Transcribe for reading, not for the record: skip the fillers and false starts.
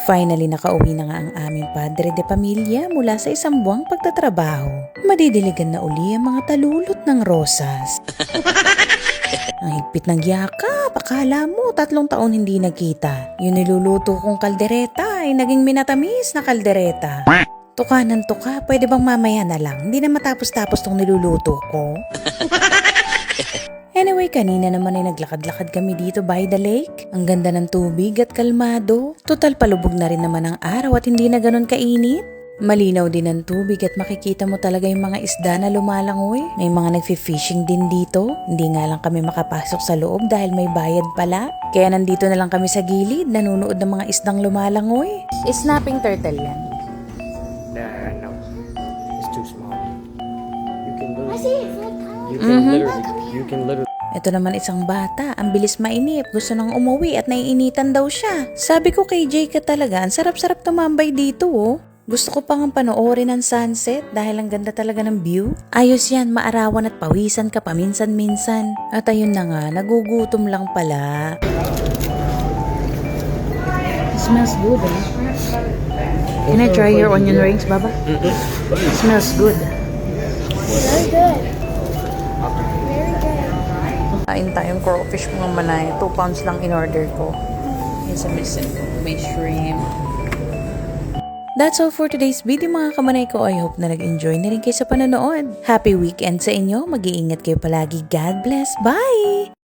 Finally nakauwi na nga ang aming padre de pamilya mula sa isang buwang pagtatrabaho. Madidiligan na uli ang mga talulot ng rosas. Ang higpit ng yakap, akala mo 3 taon hindi nagkita. Yung niluluto kong kaldereta ay naging minatamis na kaldereta. Tuka ng tuka, pwede bang mamaya na lang? Hindi na matapos-tapos tong niluluto ko. Anyway, kanina naman ay naglakad-lakad kami dito by the lake. Ang ganda ng tubig at kalmado. Total palubog na rin naman ang araw at hindi na ganun kainit. Malinaw din ang tubig at makikita mo talaga yung mga isda na lumalangoy. May mga nagfi-fishing din dito. Hindi nga lang kami makapasok sa loob dahil may bayad pala. Kaya nandito na lang kami sa gilid, nanunood ng mga isdang lumalangoy. Snapping turtle yan. No, it's too small. You can literally, I see it. It's like tiny. you can literally. Ito naman isang bata, ang bilis mainip, gusto nang umuwi at naiinitan daw siya. Sabi ko kay Jay ka talaga, ang sarap-sarap tumambay dito oh. Gusto ko pang panoorin ang sunset dahil ang ganda talaga ng view. Ayos yan, maarawan at pawisan ka paminsan-minsan. At ayun na nga, nagugutom lang pala. It smells good eh. Can I try your onion rings, Baba? It smells good. Very good. Very good. Kain tayong crawfish mga manay. 2 pounds lang in order ko. Yes, may shrimp. That's all for today's video mga kamanay ko. I hope na nag-enjoy na rin kayo sa panonood. Happy weekend sa inyo. Mag-iingat kayo palagi. God bless. Bye!